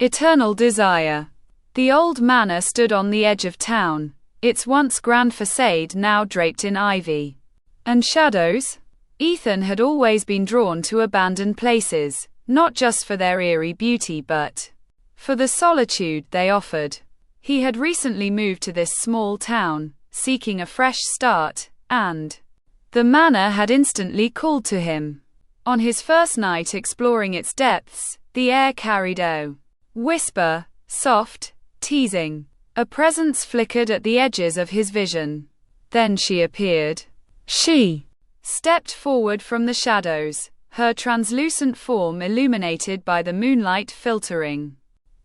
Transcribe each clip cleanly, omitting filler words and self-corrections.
Eternal desire. The old manor stood on the edge of town, its once grand facade now draped in ivy and shadows. Ethan had always been drawn to abandoned places, not just for their eerie beauty but for the solitude they offered. He had recently moved to this small town, seeking a fresh start, and the manor had instantly called to him. On his first night exploring its depths, the air carried a whisper, soft, teasing. A presence flickered at the edges of his vision. Then she appeared. She stepped forward from the shadows, her translucent form illuminated by the moonlight filtering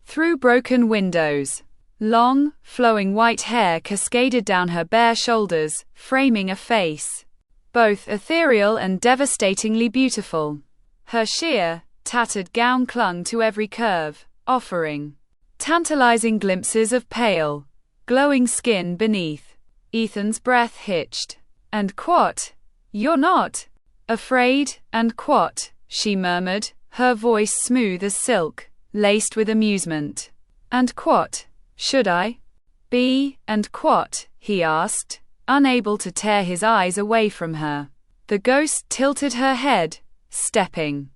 through broken windows. Long, flowing white hair cascaded down her bare shoulders, framing a face both ethereal and devastatingly beautiful. Her sheer, tattered gown clung to every curve, offering tantalizing glimpses of pale, glowing skin beneath. Ethan's breath hitched. And what? You're not afraid, and what? She murmured, her voice smooth as silk, laced with amusement. And what? Should I be? And what? He asked, unable to tear his eyes away from her. The ghost tilted her head, stepping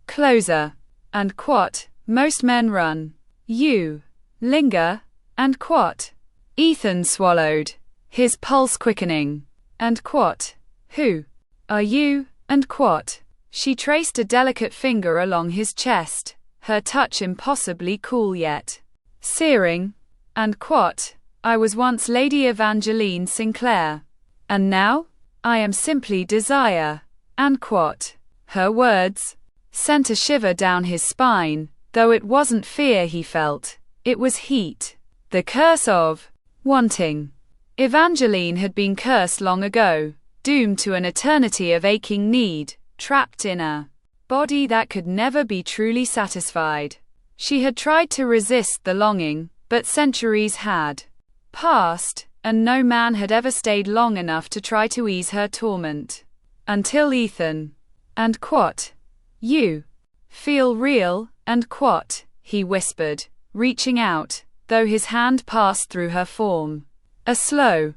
closer. And what? Most men run. You linger. And what? Ethan swallowed, his pulse quickening. And what? Who are you? And what? She traced a delicate finger along his chest, her touch impossibly cool yet searing. And what? I was once Lady Evangeline Sinclair. And now? I am simply desire. And what? Her words sent a shiver down his spine, though it wasn't fear he felt, it was heat. The curse of wanting. Evangeline had been cursed long ago, doomed to an eternity of aching need, trapped in a body that could never be truly satisfied. She had tried to resist the longing, but centuries had passed, and no man had ever stayed long enough to try to ease her torment. Until Ethan. And what? You feel real, and what? He whispered, reaching out, though his hand passed through her form. A slow,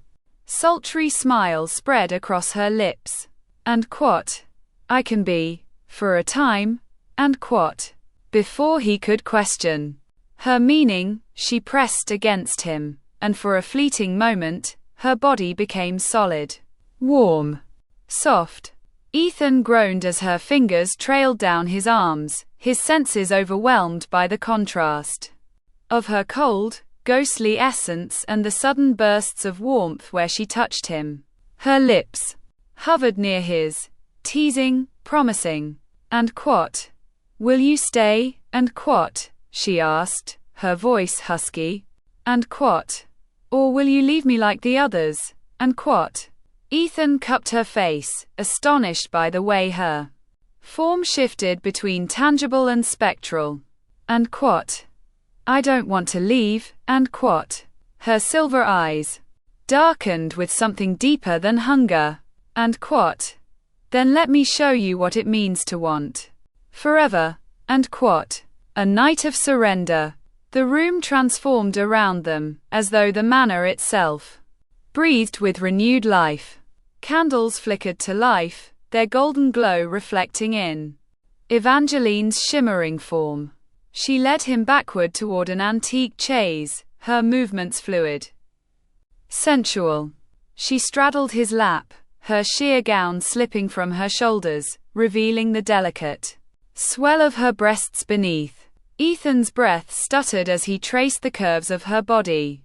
sultry smile spread across her lips. And what? I can be, for a time, and what? Before he could question her meaning, she pressed against him, and for a fleeting moment, her body became solid, warm, soft. Ethan groaned as her fingers trailed down his arms, his senses overwhelmed by the contrast of her cold, ghostly essence and the sudden bursts of warmth where she touched him. Her lips hovered near his, teasing, promising. And what? Will you stay? And what? She asked, her voice husky. And what? Or will you leave me like the others? And what? Ethan cupped her face, astonished by the way her form shifted between tangible and spectral. And what? I don't want to leave. And what? Her silver eyes darkened with something deeper than hunger. And what? Then let me show you what it means to want forever. And what? A night of surrender. The room transformed around them, as though the manor itself breathed with renewed life. Candles flickered to life, their golden glow reflecting in Evangeline's shimmering form. She led him backward toward an antique chaise, her movements fluid, sensual. She straddled his lap, her sheer gown slipping from her shoulders, revealing the delicate swell of her breasts beneath. Ethan's breath stuttered as he traced the curves of her body,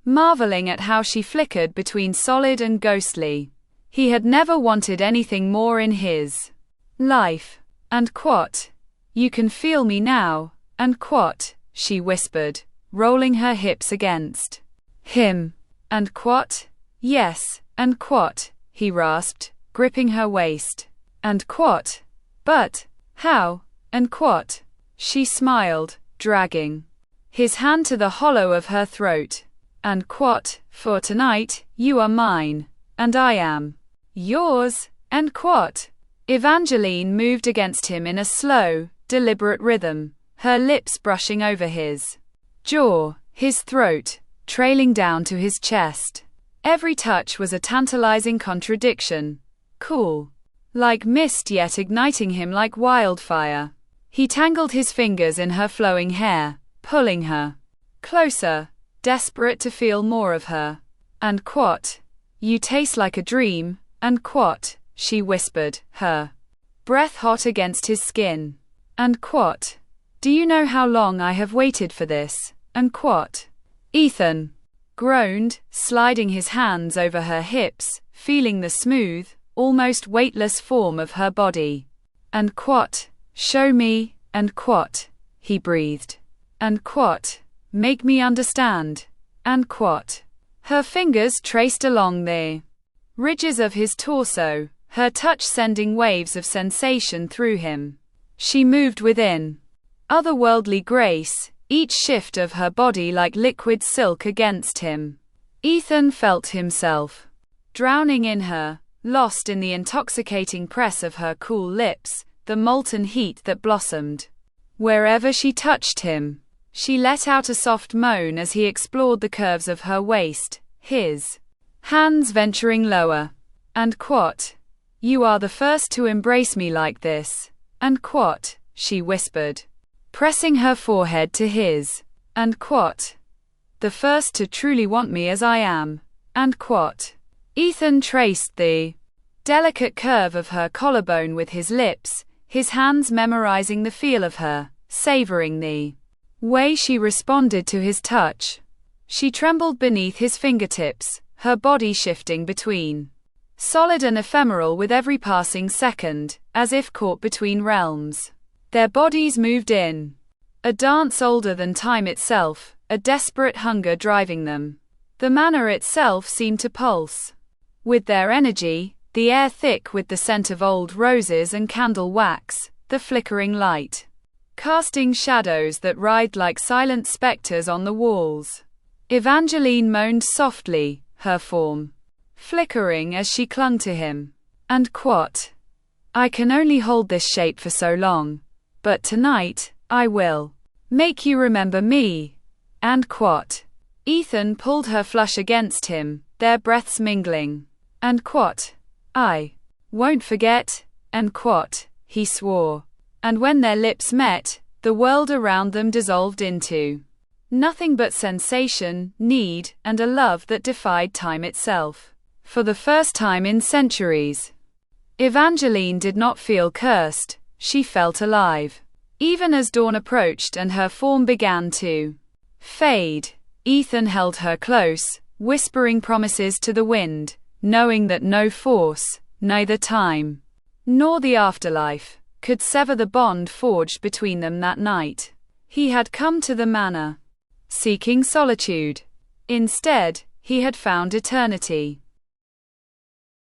marveling at how she flickered between solid and ghostly. He had never wanted anything more in his life. And what? You can feel me now. And what? She whispered, rolling her hips against him. And what? Yes. And what? He rasped, gripping her waist. And what? But how? And what? She smiled, dragging his hand to the hollow of her throat. And what? For tonight, you are mine, and I am yours. And what? Evangeline moved against him in a slow, deliberate rhythm, her lips brushing over his jaw, his throat, trailing down to his chest. Every touch was a tantalizing contradiction. Cool. Like mist, yet igniting him like wildfire. He tangled his fingers in her flowing hair, pulling her closer, desperate to feel more of her. And quat, you taste like a dream, and quat, she whispered, her breath hot against his skin. And quat, do you know how long I have waited for this? And quat, Ethan groaned, sliding his hands over her hips, feeling the smooth, almost weightless form of her body. And quat, show me, and quat, he breathed. And quat, make me understand. And quat. Her fingers traced along the ridges of his torso, her touch sending waves of sensation through him. She moved within otherworldly grace, each shift of her body like liquid silk against him. Ethan felt himself drowning in her, lost in the intoxicating press of her cool lips, the molten heat that blossomed wherever she touched him. She let out a soft moan as he explored the curves of her waist, his hands venturing lower. And quat, you are the first to embrace me like this. And quat, she whispered, pressing her forehead to his. And quat, the first to truly want me as I am. And quat. Ethan traced the delicate curve of her collarbone with his lips, his hands memorizing the feel of her, savoring the way she responded to his touch. She trembled beneath his fingertips, her body shifting between solid and ephemeral with every passing second, as if caught between realms. Their bodies moved in a dance older than time itself, a desperate hunger driving them. The manor itself seemed to pulse with their energy, the air thick with the scent of old roses and candle wax, the flickering light casting shadows that writhed like silent specters on the walls. Evangeline moaned softly, her form flickering as she clung to him. And quat, I can only hold this shape for so long, but tonight, I will make you remember me. And quat. Ethan pulled her flush against him, their breaths mingling. And quat, I won't forget. And quat, he swore. And when their lips met, the world around them dissolved into nothing but sensation, need, and a love that defied time itself. For the first time in centuries, Evangeline did not feel cursed, she felt alive. Even as dawn approached and her form began to fade, Ethan held her close, whispering promises to the wind, knowing that no force, neither time nor the afterlife, could sever the bond forged between them that night. He had come to the manor seeking solitude. Instead, he had found eternity.